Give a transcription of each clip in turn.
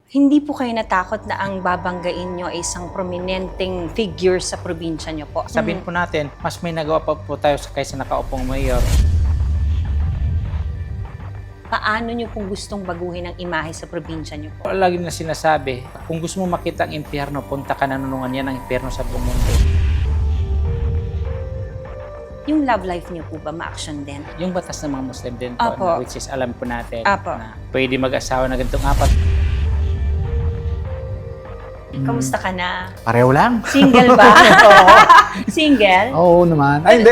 Hindi po kayo natakot na ang babanggain nyo ay isang prominenteng figure sa probinsya nyo po? Sabihin po natin, mas may nagawa pa po tayo kaysa nakaupong mayor. Paano nyo pong gustong baguhin ang imahe sa probinsya nyo po? Lagi na sinasabi, kung gusto mo makita ang impyerno, punta ka na nunungan yan ang impyerno sa buong mundo. Yung love life nyo po ba ma-action din? Yung batas ng mga Muslim din po, Apo. na, which is alam po natin Apo. na pwede mag-asawa na ganitong apat. Kamusta ka na? Pareho lang. Single ba? Single? Oo naman. Ay, hindi.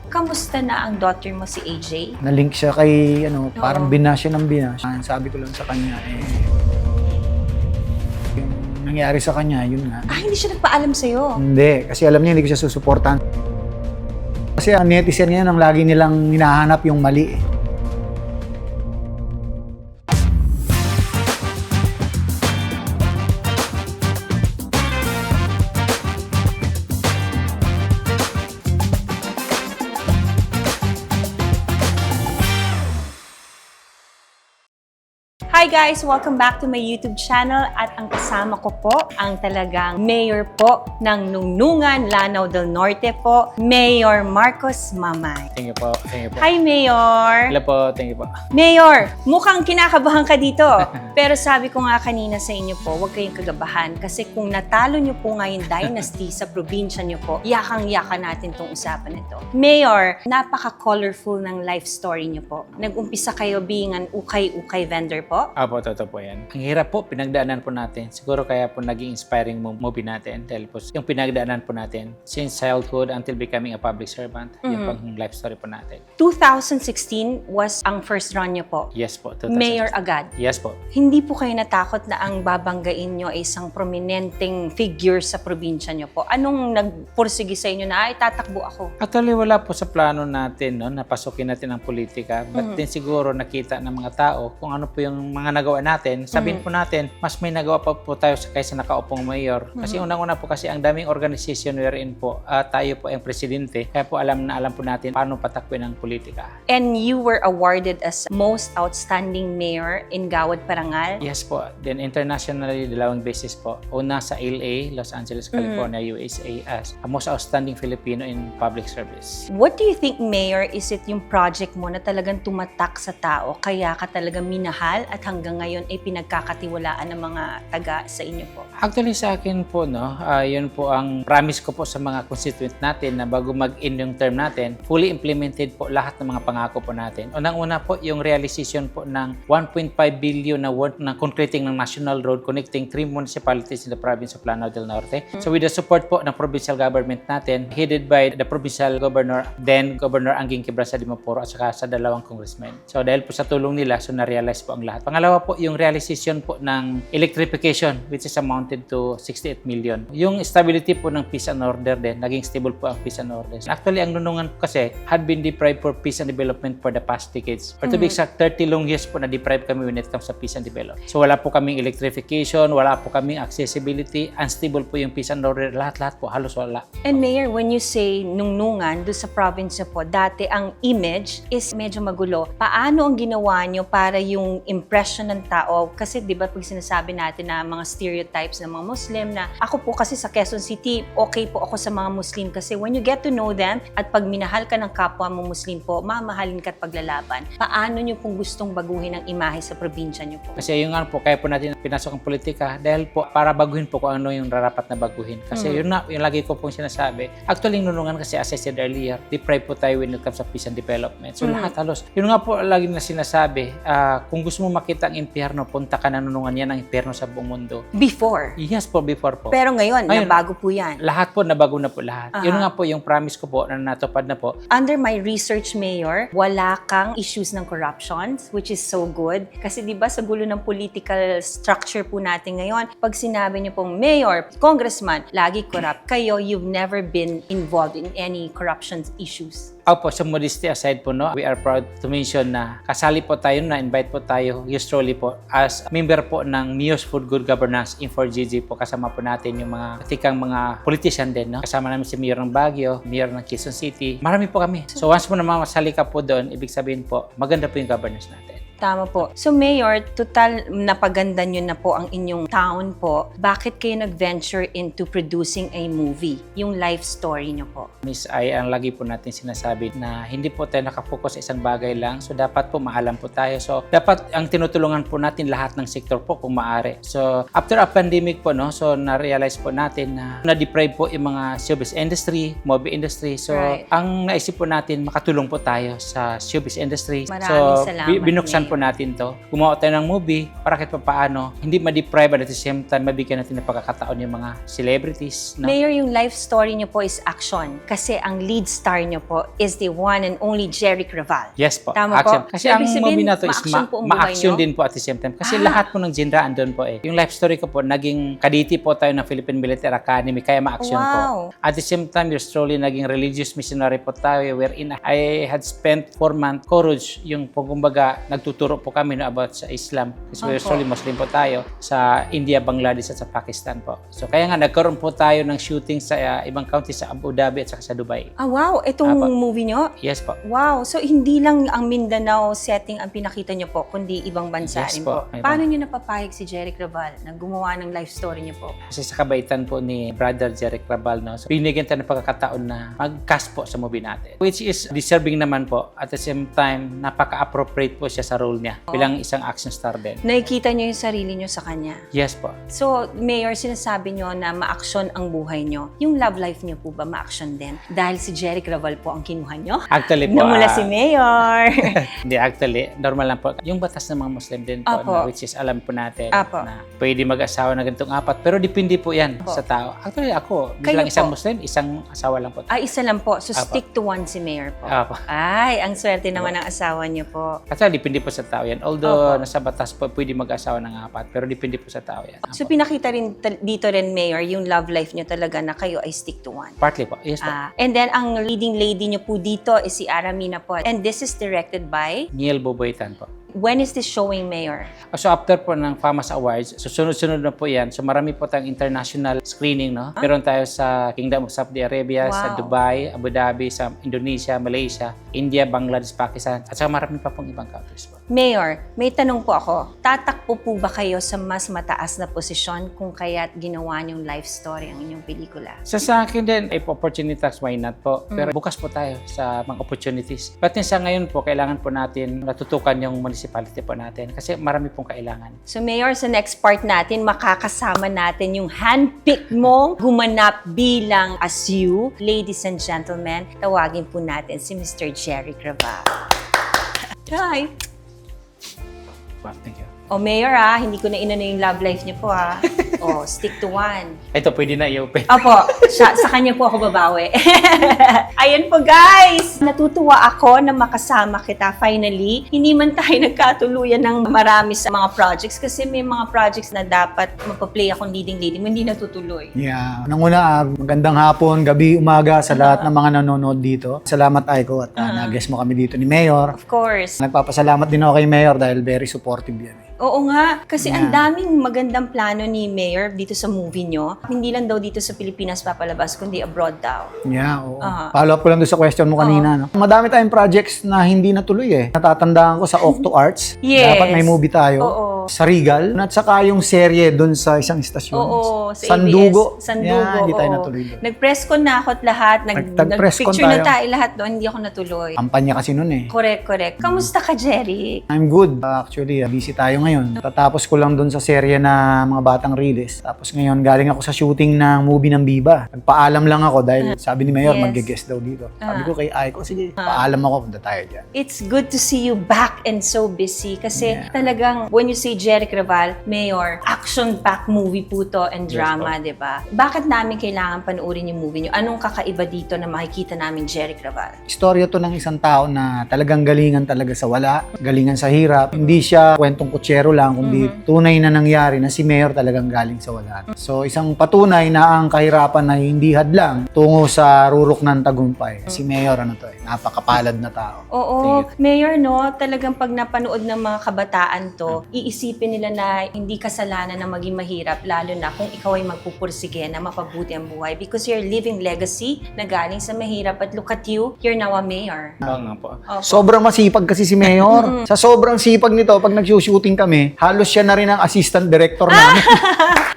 Kamusta na ang daughter mo si AJ? Na-link siya kay, parang Oo. binas siya ng binas. Sabi ko lang sa kanya, yung nangyari sa kanya, yun nga. Hindi siya nagpaalam sa'yo. Hindi, kasi alam niya hindi ko siya susuportahan. Kasi ang netizen ngayon, ang lagi nilang hinahanap yung mali. Hi guys! Welcome back to my YouTube channel at ang kasama ko po ang talagang mayor po ng Nunungan, Lanao del Norte po, Mayor Marcos Mamay. Thank you po. Thank you po. Hi Mayor! Hello po. Thank you po. Mayor, mukhang kinakabahan ka dito. Pero sabi ko nga kanina sa inyo po, huwag kayong kagabahan kasi kung natalo nyo po nga yung dynasty sa probinsya nyo po, yakang-yaka natin tong usapan ito. Mayor, napaka-colorful ng life story nyo po. Nag-umpisa kayo being an ukay-ukay vendor po. Apo, totoo po yan. Ang hirap po, pinagdaanan po natin. Siguro kaya po naging inspiring movie natin. Dahil po yung pinagdaanan po natin since childhood until becoming a public servant. Yung pang life story po natin. 2016 was ang first run nyo po. Yes po. Mayor agad. Yes po. Hindi po kayo natakot na ang babanggain nyo ay isang prominenteng figure sa probinsya nyo po? Anong nagpursige sa inyo na, tatakbo ako? Actually, wala po sa plano natin, no, napasukin natin ang politika. But din siguro nakita ng mga tao kung ano po yung mga nagawa natin. Sabihin po natin, mas may nagawa pa po tayo kaysa nakaupong mayor. Kasi unang-una po kasi ang daming organization wherein po tayo po ang presidente. Kaya po alam po natin paano patakbuhin ang politika. And you were awarded as most outstanding mayor in Gawad, Parangal. Yes po. Then internationally, dalawang beses po. Una sa LA, Los Angeles, California, USA as a most outstanding Filipino in public service. What do you think, Mayor, is it yung project mo na talagang tumatak sa tao kaya ka talagang minahal at hanggang ngayon ay pinagkakatiwalaan ng mga taga sa inyo po? Actually sa akin po, yun po ang promise ko po sa mga constituent natin na bago mag-end yung term natin, fully implemented po lahat ng mga pangako po natin. Unang-una po yung realization po ng 1.5 billion na worth ng concreting ng national road connecting 3 municipalities in the province of Lanao del Norte. So with the support po ng provincial government natin, headed by the provincial governor, then Governor Anging Quebrasa de Mapuro at saka sa dalawang congressmen. So dahil po sa tulong nila, so na-realize po ang lahat. Pangalawa po yung realization po ng electrification which is amounted to 68 million. Yung stability po ng peace and order din, naging stable po ang peace and order. Actually, ang Nunungan po kasi had been deprived for peace and development for the past decades. Or to be exact, 30 long years po na deprived kami when it comes sa peace and development. So wala po kaming electrification, wala po kaming accessibility, unstable po yung peace and order, lahat-lahat po, halos wala. And Mayor, when you say Nunungan, doon sa province po, dati ang image is medyo magulo. Paano ang ginawa nyo para yung impression ng tao? Kasi di ba pag sinasabi natin na mga stereotypes ng mga Muslim na ako po kasi sa Quezon City, okay po ako sa mga Muslim kasi when you get to know them at pag minahal ka ng kapwa mo Muslim po, mamahalin ka at paglalaban. Paano nyo pong gustong baguhin ang imahe sa probinsya nyo po? Kasi yung po, kaya po natin pinasok ang politika dahil po para baguhin po kung ano yung rarapat na baguhin. Kasi yun na, yung lagi ko pong sinasabi. Actually, yung Nunungan kasi as I said earlier, deprived po tayo when it comes to peace and development. So lahat halos. Yun nga po lagi na sinasabi, kung gusto mo makita ang impyerno, punta ka na Nunungan, yan ang impyerno sa buong mundo. Before? Yes po, before po. Pero ngayon, nabago po yan. Lahat po, nabago na po lahat. Yun nga po yung promise ko po na natupad na po. Under my research, Mayor, wala kang issues ng corruption, which is so good. Kasi di ba sa gulo ng political structure po natin ngayon, pag sinabi niyo pong Mayor, Congressman, lagi corrupt kayo, you've never been involved in any corruption issues. Opo, sa modesty aside po, we are proud to mention na kasali po tayo, na-invite po tayo, usually po, as member po ng Miyos Food Good Governance in 4GG po. Kasama po natin yung mga katikang mga politician din, Kasama namin si Mayor ng Baguio, Mayor ng Quezon City. Marami po kami. So once mo na mamasali ka po doon, ibig sabihin po, maganda po yung governance natin. Tama po. So Mayor, total napaganda nyo na po ang inyong town po. Bakit kayo nag-venture into producing a movie? Yung life story nyo po. Miss Ai, ang lagi po natin sinasabi na hindi po tayo nakapokus sa isang bagay lang. So dapat po maalam po tayo. So dapat ang tinutulungan po natin lahat ng sektor po kung maaari. So after a pandemic po, no, so na-realize po natin na na-deprive po yung mga showbiz industry, movie industry. So Right. ang naisip po natin, makatulong po tayo sa showbiz industry. Maraming so salamat, binuksan Mayor. po natin to. Gumawa tayo ng movie para kahit pa paano, hindi ma-deprive at the same time mabigyan natin ng pagkakataon yung mga celebrities. No? Mayor, yung life story nyo po is action. Kasi ang lead star nyo po is the one and only Jeric Raval. Yes po. Tama action. po. Kasi So, ang ibig sabihin, movie na to is ma-action po ang buhay ma-action nyo? din po at the same time. Kasi lahat po ng genre andun po eh. Yung life story ko po, naging kaditi po tayo ng Philippine Military Academy, kaya ma-action Wow. po. At the same time, you're slowly naging religious missionary po tayo wherein I had spent 4 months courage yung kumbaga nagtuturo po kami no, about sa Islam. Kasi we're Opo. slowly Muslim po tayo sa India, Bangladesh at sa Pakistan po. So kaya nga nagkaroon po tayo ng shooting sa ibang country sa Abu Dhabi at saka sa Dubai. Ah, wow. Itong Apa. movie nyo? Yes po. Wow. So, hindi lang ang Mindanao setting ang pinakita nyo po, kundi ibang bansa Yes rin po. po. Ibang- Paano nyo napapayag si Jeric Raval na gumawa ng life story nyo po? Kasi sa kabaitan po ni Brother Jeric Raval, no? So, binigyan tayo ng pagkakataon na mag-cast po sa movie natin. Which is deserving naman po. At the same time, napaka-appropriate po siya sa role niya bilang isang action star din. Nakikita nyo yung sarili nyo sa kanya. Yes po. So, Mayor, sinasabi nyo na ma-action ang buhay nyo. Yung love life nyo po ba ma-action din? Dahil si Jeric Raval po ang kinuha nyo? Actually po, Namula si Mayor. hindi, actually, normal lang po. Yung batas ng mga Muslim din po, Apo. na, which is alam po natin Apo. na pwede mag-asawa na ganitong 4. Pero depende po yan Apo. sa tao. Actually, ako, Kayo bilang isang po? Muslim, isang asawa lang po. Isa lang po. So, Apo. stick to one si Mayor po. Apo. Ay, ang swerte naman ng asawa niyo po. Actually, depende po sa tao yan. Although, Apo. nasa batas po, pwede mag-asawa ng 4. Pero depende po sa tao yan. So, Apo. pinakita rin dito rin, Mayor, yung love life niyo talaga na kayo ay stick to one. Partly po. Yes po. And then, ang leading lady niyo po dito is si Aramina po. And this is directed by... Niel Boboitan po. When is this showing, Mayor? So after po ng FAMAS Awards, so sunod-sunod na po yan. So marami po tayong international screening, no? Meron tayo sa Kingdom of Saudi Arabia, sa Wow. Dubai, Abu Dhabi, sa Indonesia, Malaysia, India, Bangladesh, Pakistan, at saka marami pa pong ibang countries po. Mayor, may tanong po ako. Tatakbo po ba kayo sa mas mataas na posisyon kung kaya't ginawa niyong life story ang inyong pelikula? So sa akin din, if opportunities, why not po? Pero bukas po tayo sa mga opportunities. But sa ngayon po, kailangan po natin natutukan yung municipality po natin kasi marami pong kailangan. So Mayor, sa next part natin, makakasama natin yung handpick mong gumanap bilang as you. Ladies and gentlemen, tawagin po natin si Mr. Jeric Raval. Hi! Wow, thank you. O Mayor hindi ko na inano yung love life niyo po stick to one. Ito, pwede na i-open. Opo, sa kanya po ako babawi. Ayan po guys! Natutuwa ako na makasama kita finally. Hindi man tayo nagkatuluyan ng marami sa mga projects kasi may mga projects na dapat magpa-play akong leading lady mo, hindi natutuloy. Yeah. Nanguna, magandang hapon, gabi, umaga sa lahat ng mga nanonood dito. Salamat, Aiko, at nag-guest mo kami dito ni Mayor. Of course. Nagpapasalamat din ako kay Mayor dahil very supportive yan. Oo nga, kasi ang Yeah. daming magandang plano ni Mayor dito sa movie nyo. Hindi lang daw dito sa Pilipinas papalabas, kundi abroad daw. Yeah, oo. Aha. Follow up ko lang doon sa question mo kanina. No? Madami tayong projects na hindi natuloy eh. Natatandaan ko sa Octo Arts. Yes. Dapat may movie tayo. Oo. Sa Regal. At saka yung serye doon sa isang istasyon. Oo, sa Sandugo. ABS. Sandugo, Yeah, hindi tayo oo. natuloy doon. Nag-press con na ako at lahat. Nag-press con Nag-picture na tayo. tayo lahat doon. Hindi ako natuloy. Kampanya kasi noon eh. Correct. Kamusta ka, Jerry? I'm good. Actually, busy tayo ngayon. Tatapos ko lang doon sa serye na mga batang release. Tapos ngayon, galing ako sa shooting ng movie ng Biba. Nagpaalam lang ako dahil sabi ni Mayor, Yes. mag-guest daw dito. Sabi ko kay Aiko, sige, paalam ako, punta tayo dyan. It's good to see you back and so busy kasi Yeah. talagang when you say Jeric Raval, Mayor, action-packed movie po to and drama, di ba? Bakit namin kailangan panoorin yung movie nyo? Anong kakaiba dito na makikita namin Jeric Raval? Istorya to ng isang tao na talagang galingan talaga sa wala, galingan sa hirap. Hindi siya kwentong kutsero lang, kundi tunay na nangyari na si Mayor talagang galing sa wala. So isang patunay na ang kahirapan ay hindi hadlang tungo sa rurok ng tagumpay. Si Mayor, napakapalad na tao. Oo, Mayor, no, talagang pag napanood ng mga kabataan to, iisipin isipin nila na hindi kasalanan na maging mahirap, lalo na kung ikaw ay magpupursige na mapabuti ang buhay because you're living legacy na galing sa mahirap at look at you, you're now a mayor. Oo nga po. Opo. Sobrang masipag kasi si Mayor. Sa sobrang sipag nito, pag nag-shooting kami, halos siya na rin ang assistant director namin.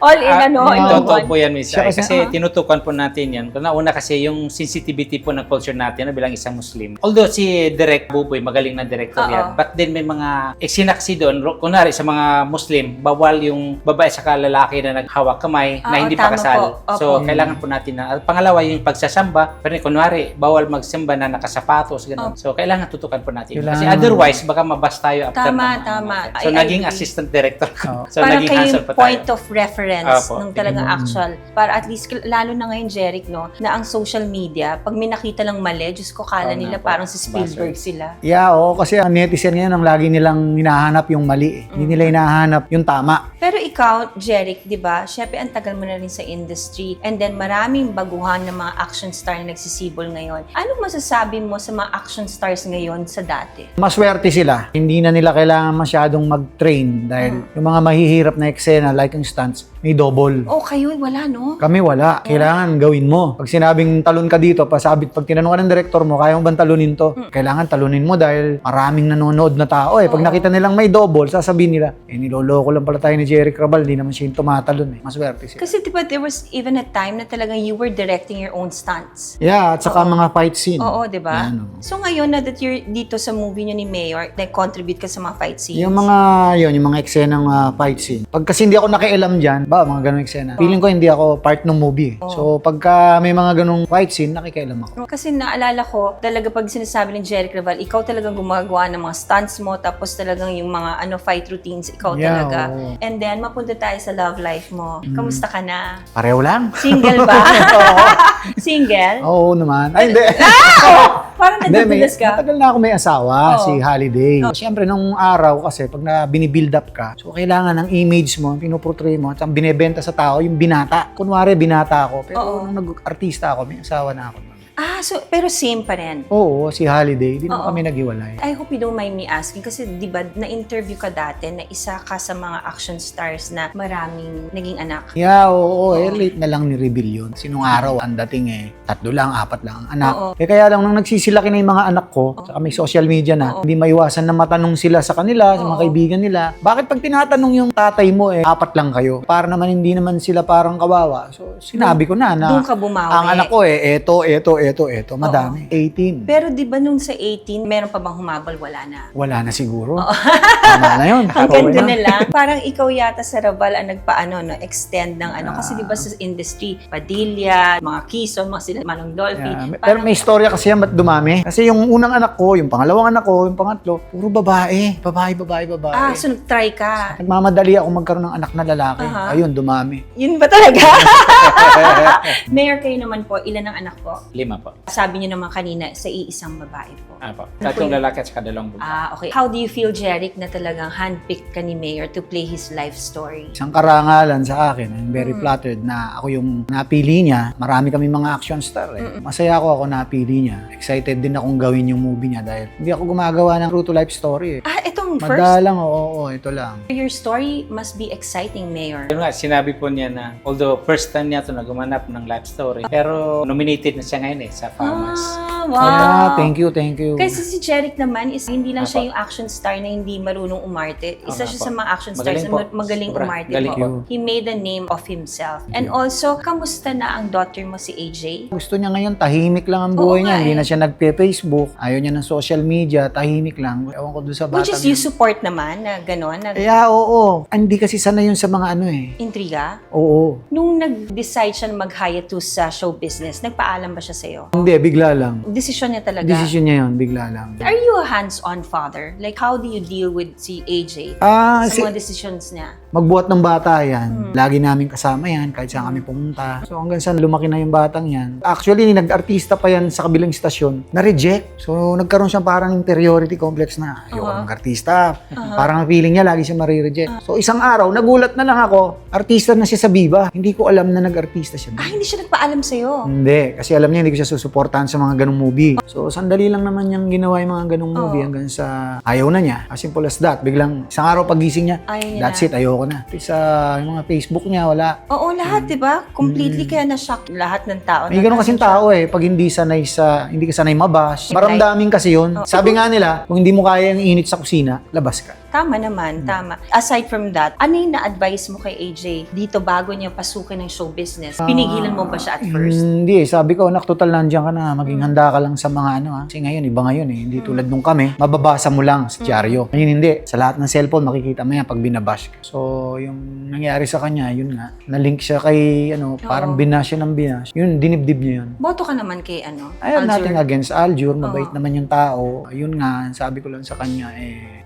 All in Totoo po yan, Miss Siya Ai. kasi- Kasi tinutukan po natin yan. Una kasi yung sensitivity po ng culture natin na bilang isang Muslim. Although si Direk Buboy, magaling na director yan. But then may mga eksena kasi doon, kunwari sa mga Muslim, bawal yung babae sa lalaki na naghawak kamay na hindi pa tama kasal. po. So, kailangan po natin na. At pangalawa, yung pagsasamba. Pero kunwari, bawal magsamba na nakasapatos. Ganun. So, kailangan tutukan po natin. Kasi Kailangan. otherwise, baka mabas tayo after. Tama. So, I naging agree. assistant director ko. So, Para naging kayo hassle yung pa tayo. point of reference Opo. nung talagang actual. Para at least, lalo na ngayon, Jeric, no, na ang social media, pag may nakita lang mali, Diyos ko, kala Oo nila nga po. parang si Spielberg sila. Yeah, oo, kasi ang netizen ngayon ang lagi nilang hinahanap yung mali. Hindi nila hinahanap yung tama. Pero ikaw, Jeric, di ba, syempre ang tagal mo na rin sa industry and then maraming baguhan ng mga action star na nagsisibol ngayon. Anong masasabi mo sa mga action stars ngayon sa dati? Maswerte sila. Hindi na nila kailangan masyadong mag-train dahil yung mga mahihirap na eksena like yung stunts, may double. Oh, kayo, wala, no? Kami wala. Kailangan gawin mo. Pag sinabing talon ka dito, pag tinanong ka ng director mo, kaya mo bang talunin to? Kailangan talunin mo dahil maraming nanonood na tao eh. Pag nakita nilang may double, sasabihin nila, niloloko lang pala tayo ni Jeric Rabal, di naman siya yung tumatalon eh. Maswerte siya. Kasi diba there was even a time na talagang you were directing your own stunts. Yeah, at saka mga fight scene. Oo, di ba? Yan, oo. So ngayon na that you're dito sa movie nyo ni Mayor, nag-contribute ka sa mga fight scenes? Yung mga eksenang fight scene. Pag kasi hindi ako nakialam dyan, mga ganung eksena. Feeling ko hindi ako part ng movie. So pagka may mga ganung fight scene, nakikialam ako. Kasi naalala ko, talaga pag sinasabi ni Jeric Raval, ikaw talagang gumagawa ng mga stunts mo, tapos talagang yung mga fight routines, ikaw Yeah, talaga. oo. And then, mapunta tayo sa love life mo. Kamusta ka na? Pareho lang. Single ba? Single? Oo naman. Ay, hindi. Parang Hindi, nagdudulas ka? matagal na ako may asawa, Oo. si Holiday. Siyempre, nung araw kasi, pag binibuild up ka, so kailangan ng image mo, pinuportray mo, at ang binebenta sa tao, yung binata. Kunwari, binata ako. Pero Oo. nung nag-artista ako, may asawa na ako. Pero same pa rin. Oo, si Holiday. Di naman Oo. kami naghiwalay. I hope you don't mind me asking kasi di ba na-interview ka dati na isa ka sa mga action stars na maraming naging anak. Yeah, oo. Late na lang ni-reveal yun. Sinong araw, ang dating 3 lang, 4 lang ang anak. Oo. Kaya lang, nung nagsisilaki na yung mga anak ko, saka may social media na, hindi maiwasan na matanong sila sa kanila, sa mga kaibigan nila, bakit pag tinatanong yung tatay mo, 4 lang kayo? Para naman hindi naman sila parang kawawa. So, sinabi ko na Doon ka bumawi. ang anak ko eto, madami. 18. Pero di ba nung sa 18, meron pa bang humabol? Wala na. Wala na siguro. Tama na yun. Hanggang Okay doon na. na lang. Parang ikaw yata sa Raval ang extend ng Kasi di ba sa industry, Padilla, mga Quezon, mga sila, Manong Dolphy. Yeah, pero may istorya kasi yan, ba't dumami? Kasi yung unang anak ko, yung pangalawang anak ko, yung pangatlo, puro babae. Babae. So nag-try ka. Nagmamadali ako magkaroon ng anak na lalaki. Aha. Ayun, dumami. Yun ba talaga? Mayor kayo naman po, ilan ang anak po? 5 po. Sabi niyo naman kanina, sa iisang babae po. Apo. 3 lalaki at saka 2 babae. Okay. How do you feel, Jeric, na talagang handpicked ka ni Mayor to play his life story? Isang karangalan sa akin. I'm very flattered na ako yung napili niya. Marami kami mga action star eh. Masaya ako napili niya. Excited din akong gawin yung movie niya dahil hindi ako gumagawa ng true to life story eh. Itong first, Madalang, oo, ito lang. your story must be exciting, Mayor. Yun nga, sinabi po niya na, although first time niya ito na gumanap ng life story, pero nominated na siya ngayon sa FAMAS. Wow! Thank you. Kasi si Jeric naman is hindi lang Apo. siya yung action star na hindi marunong umarte. Isa siya Apo. sa mga action stars Magaling na po. magaling Sobra. umarte Galing po. po. He made a name of himself. And also, kamusta na ang daughter mo si AJ? Gusto niya ngayon, tahimik lang ang buhay Oo niya. nga Hindi eh. na siya nagpe-Facebook. Ayaw niya ng social media. Tahimik lang. Ewan ko doon sa bata. Which is you support naman na gano'n, na Oo. Hindi kasi sana yun sa mga intriga. Oo. Nung nag-decide siya na mag-hiatus sa show business, nagpaalam ba siya sa'yo? Hindi, bigla lang. Desisyon niya talaga. Desisyon niya yun, bigla lang. Are you a hands-on father? Like, how do you deal with si AJ Ah, sa mga decisions niya? magbuhat ng bata yan. Lagi namin kasama yan kahit saan kami pumunta. So hanggang saan lumaki na yung batang yan. Actually, nag-artista pa yan sa kabilang istasyon. Na-reject. So nagkaroon siya parang inferiority complex na. Ayoko mag-artista. Parang feeling niya lagi siya marireject. So isang araw, nagulat na lang ako. Artista na siya sa Viva. Hindi ko alam na nag-artista siya. Hindi siya nagpaalam sa'yo. Hindi. Kasi alam niya hindi ko siya susuportahan sa mga ganung movie. So, sandali lang naman niyang ginawa yung mga ganong movie hanggang sa ayaw na niya. As simple as that. Biglang isang araw pagising niya, Ayaw niya that's na. it, ayoko na. Sa yung mga Facebook niya, wala. Oo, lahat, di ba? Completely kaya na-shock lahat ng tao. May ganun kasing tao pag hindi hindi ka sanay mabash. Maramdamin kasi yun. Sabi nga nila, kung hindi mo kaya yung init sa kusina, labas ka. Tama naman, tama. Aside from that, ano yung na-advise mo kay AJ dito bago niya pasukin ng show business? Pinigilan mo ba siya at first? Hindi sabi ko, anak, total nandiyan ka na. Maging handa ka lang sa mga Kasi ngayon, iba ngayon Hindi tulad nung kami, mababasa mo lang sa dyaryo. Ngayon hindi. Sa lahat ng cellphone, makikita mo yan pag binabash ka. So, yung nangyari sa kanya, yun nga. Na-link siya kay, parang binash siya ng binash. Yun, dinibdib niya yun. Boto ka naman kay I have Aljur. nothing against Aljur. Mabait naman yung tao. Ayun nga, sabi ko lang sa kanya,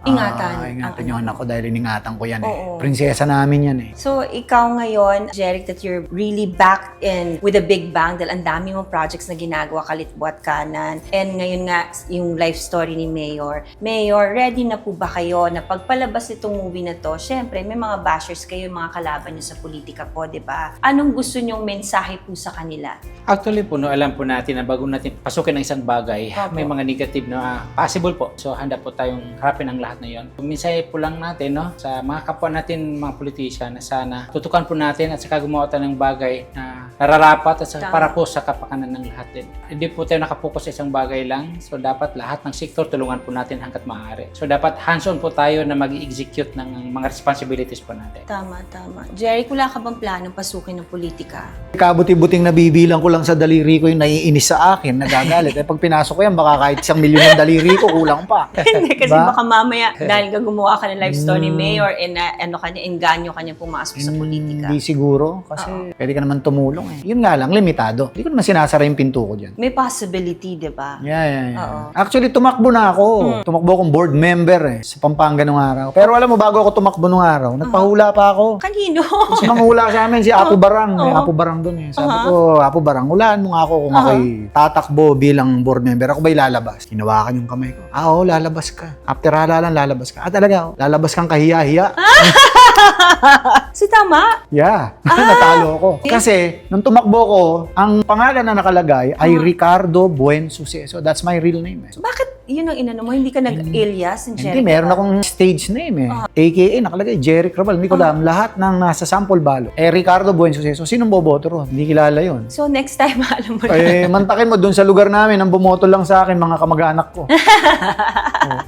ingatan yung anak ko dahil iningatan ko yan Oo. Prinsesa namin yan So, ikaw ngayon, Jeric, that you're really back in with a big bang dahil ang dami mong projects na ginagawa, kalitbuat kanan. And ngayon nga, yung life story ni Mayor. Mayor, ready na po ba kayo na pagpalabas itong movie na to? Syempre, may mga bashers kayo, mga kalaban nyo sa politika po, di ba? Anong gusto nyong mensahe po sa kanila? Actually po, alam po natin na bago natin pasukin ng isang bagay, Opo. may mga negative na possible po. So, handa po tayong harapin ang lahat na yon. Minsan po lang natin, sa mga kapwa natin, mga politician, na sana tutukan po natin at saka gumawa tayo ng bagay na nararapat at saka Tama. para po sa kapakanan ng lahat din. Hindi po tayo nakapokus sa isang bagay lang. So, dapat lahat ng sektor tulungan po natin hanggat maaari. So, dapat hands-on po tayo na mag-execute ng mga responsibilities po natin. Tama. Jeric, wala ka bang planong pasukin ng politika? Kabuti-buting nabibilang ko lang sa daliri ko yung naiinis sa akin, nagagalit. Pag pinasok ko yan, baka kahit 1 milyon ng daliri ko, kulang pa. Hindi, kasi Diba? baka mamaya, dahil ka gumawa ka ng life story ni Mayor, engganyo kanya pumasok sa politika. Hindi siguro, kasi pwede ka naman tumulong Yun nga lang, limitado. Hindi ko naman sinasara yung pinto ko dyan. May possibility, di ba? Yeah. Oo. Actually, tumakbo na ako. Tumakbo akong board member sa Pampanga nung araw. Pero alam mo, bago ako tumakbo nung araw, nagpahula pa ako. Kanino? Tapos manghula sa amin si Apo Barang. May Apo Barang doon Sabi ko, Apo Barang, hulaan mo nga ako kung ako'y tatakbo bilang board member. Ako ba'y lalabas? Hinawakan yung kamay ko. Oo, lalabas ka. After halalan, lalabas ka. Talaga, lalabas kang kahiya-hiya. So, tama? Yeah, natalo ako. Kasi, nung tumakbo ko, ang pangalan na nakalagay ay Ricardo Buen Suceso. That's my real name So, bakit yun ang inano mo? Hindi ka nag-alias ng Jeric? Hindi, meron akong stage name AKA, nakalagay, Jeric Raval. Hindi ko alam, lahat ng nasa sample balo. Ricardo Buen Suceso. Sinong boboto ron? Hindi kilala yun. So, next time, alam mo na. Mantakin mo dun sa lugar namin, ang bumoto lang sa akin, mga kamag-anak ko.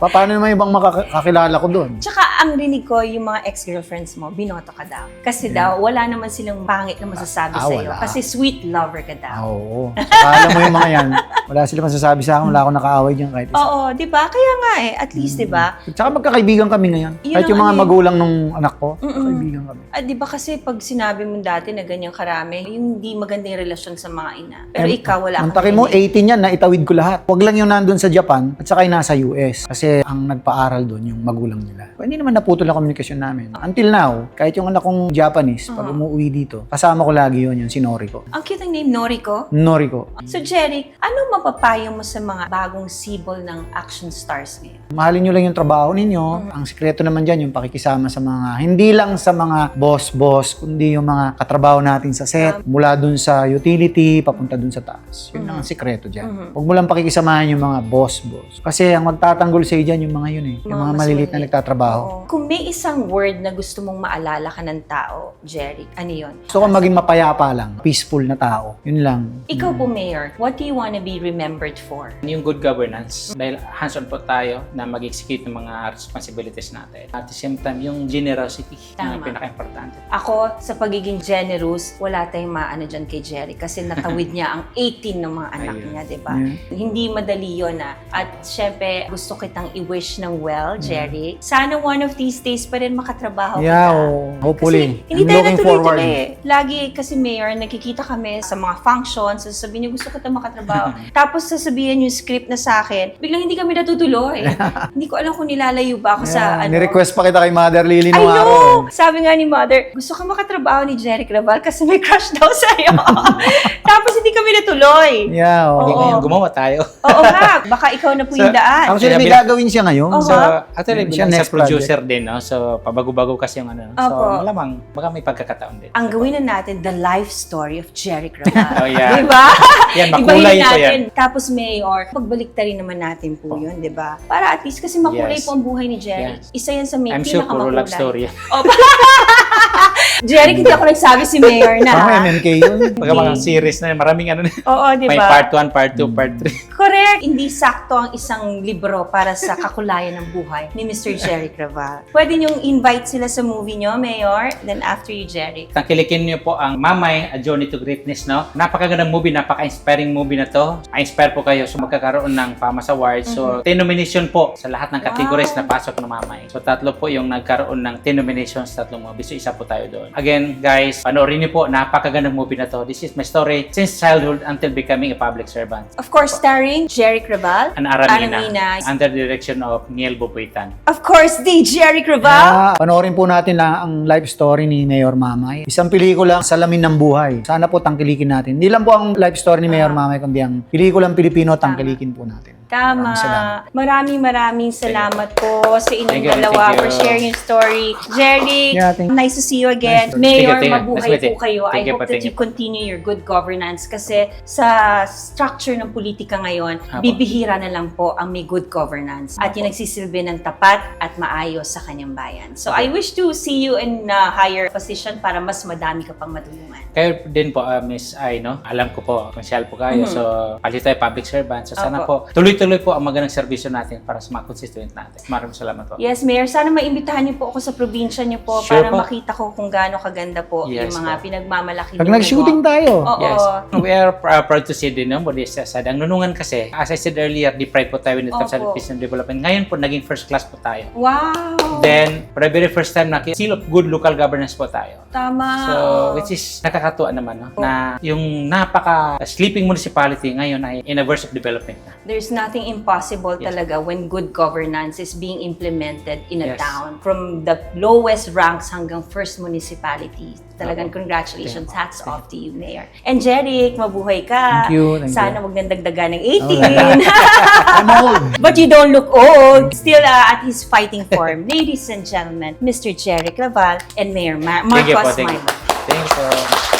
Paano naman ibang makakilala ko dun? Tsaka, ang rinig ko, yung mga ex-girlfriends mo, binoto ka daw. Kasi daw, wala naman silang pangit na masasabi sa'yo. wala. Kasi sweet lover ka daw. Oo. Saka alam mo yung mga yan, wala sila masasabi sa akin, wala akong nakaaway dyan kahit isa. Oo, di ba? Kaya nga at least, di ba? Tsaka magkakaibigan kami ngayon. Yun Kahit yung ang mga ano eh. magulang nung anak ko, magkakaibigan kami. Di ba kasi pag sinabi mo dati na ganyang karami, yung hindi maganda yung relasyon sa mga ina. Pero ikaw, wala kang Mantakin mo, kinig. 18 yan, naitawid ko lahat. Huwag lang yung nandun sa Japan at saka yung nasa US. Kasi ang nagpaaral doon yung magulang nila. Hindi naman naputol ang komunikasyon namin. Until now, kahit yung anak kong Japanese, pag umuwi dito, kasama ko lagi yun, si Noriko. Ang cute ng name, Noriko. Noriko. So, Jeric, ano mapapayo mo sa mga bagong sibol ng action stars ngayon? Mahalin nyo lang yung trabaho ninyo. Ang sikreto naman dyan, yung pakikisama sa mga, hindi lang sa mga boss-boss, kundi yung mga katrabaho natin sa set, mula dun sa utility, papunta dun sa taas. Yun lang ang sikreto dyan. Huwag mo lang pakikisamahan yung mga boss-boss. Kasi ang magtatanggol sa'yo dyan, yung mga yun yung mga maliliit na nagtatrabaho. Oo. Kung may isang word na gusto mong maalala ka ng tao, Jeric, ano yun? So kung maging mapayapa lang, peaceful na tao, yun lang. Ikaw po, Mayor, what do you wanna be remembered for? Yung good governance, dahil hands-on po tayo na mag-execute ng mga responsibilities natin. At the same time, yung generosity na Tama. pinaka-importante. Ako, sa pagiging generous, wala tayong maano dyan kay Jeric kasi natawid niya ang 18 ng mga anak Ayun. niya, di ba? Yeah. Hindi madali yun At syempre, gusto kitang i-wish ng well, Jeric. Sana one of these days pa rin makatrabaho Yeah, kita. hopefully. Kasi hindi I'm tayo looking forward. natuloy-tuloy. Lagi kasi, Mayor, nakikita kami sa mga functions, sasabihin niyo gusto kita makatrabaho. Tapos sasabihin yung script na sa akin, biglang lang hindi kami natutuloy. Hindi ko alam kung nilalayo ba ako sa ano. Ni-request pa kita kay Mother Lily I nung araw. know! Sabi nga ni Mother, gusto ka makatrabaho ni Jeric Raval kasi may crush daw sa'yo. Tapos hindi kami natuloy. Yeah, Oo. Hindi ngayon gumawa tayo. Oo nga, baka ikaw na po yung daan. Actually, may Kaya gagawin siya ngayon. Oo. So, actually, Siya bilang next sa producer din, no? So, pabago-bago kasi yung ano. So, Opo. malamang, baka may pagkakataon din. Ang gawin na natin, the life story of Jeric Raval. Oh, yeah. Diba? Yan, Ibahin makulay ito natin. yan. Tapos mayor, pagbalik rin naman natin po yun, di ba? Para at least, kasi makulay Yes. po ang buhay ni Jeric. Yes. Isa yan sa may I'm sure puro love story yan. Opo. Jeric, hindi ako nagsabi si Mayor na. Tama, MMK yun. Pagka mga series na, maraming ano na. Oo, di May ba? part 1, part 2, part 3. Correct. Hindi sakto ang isang libro para sa kakulayan ng buhay ni Mr. Jeric Raval. Pwede niyong invite sila sa movie niyo, Mayor, then after you, Jeric. Tangkilikin niyo po ang Mamay, A Journey to Greatness, no? Napakagandang movie, napaka-inspiring movie na to. I-inspire po kayo. So, magkakaroon ng FAMAS Awards. So, 10 nomination po sa lahat ng categories na pasok ng Mamay. So, 3 po yung nagkaroon ng 10 nominations, 3 movies. So, isa po tayo doon. Again, guys, panoorin niyo po. Napakagandang movie na to. This is my story since childhood until becoming a public servant. Of course, starring Jeric Raval, An Aramina, Aramina. under the direction of Niel Boboitan. Of course, the Jeric Raval. Panoorin po natin ang life story ni Mayor Mamay. Isang pelikula, salamin ng buhay. Sana po tangkilikin natin. Hindi lang po ang life story ni Mayor Mamay, kundi ang pelikulang Pilipino, tangkilikin po natin. Tama. Maraming salamat po sa inyong Thank you, dalawa thank you. for sharing your story. Jeric, Yeah, thank you. nice to see you again. Nice to- Mayor, Thank you. mabuhay Nice to meet po kayo. you. Thank I you hope po, that thank you you. continue your good governance kasi sa structure ng politika ngayon, Apo. bibihira na lang po ang may good governance at yung nagsisilbi ng tapat at maayos sa kanyang bayan. So I wish to see you in a higher position para mas madami ka pang matulungan. Kayo din po, Miss Ai, no? Alam ko po, konsyal po kayo. So, palit tayo public servant. So, sana Opo. po, tuloy-tuloy po ang magandang serbisyo natin para sa mga constituent natin. Maraming salamat po. Yes, Mayor. Sana maimbitahan niyo po ako sa probinsya niyo po Sure para po. makita ko kung gaano kaganda po Yes yung mga po. pinagmamalaki Pag niyo. nag-shooting tayo. Oo. Yes. We are proud to see din, no? Modestia aside. Ang nunungan kasi, as I said earlier, deprived po tayo when it comes to Opo. education and development. Ngayon po, naging first class po tayo. Wow! Then, for the very first time, seal of good local governance po tayo. Tama. So, which is nakakatuwa naman, no? Na yung napaka-sleeping municipality ngayon ay in a verse of development na. There's nothing impossible Yes. talaga when good governance is being implemented in a Yes. town. From the lowest ranks hanggang first municipality. Talagang Opo. congratulations. Hats off to you, Mayor. And Jeric, mabuhay ka. Thank you, thank Sana you. wag nang dagdagan ng 18. I'm old. But you don't look old. Still at his fighting form. Ladies and gentlemen, Mr. Jeric Raval and Mayor Thank you po, Marcos thank you. Maybach. Thank you po.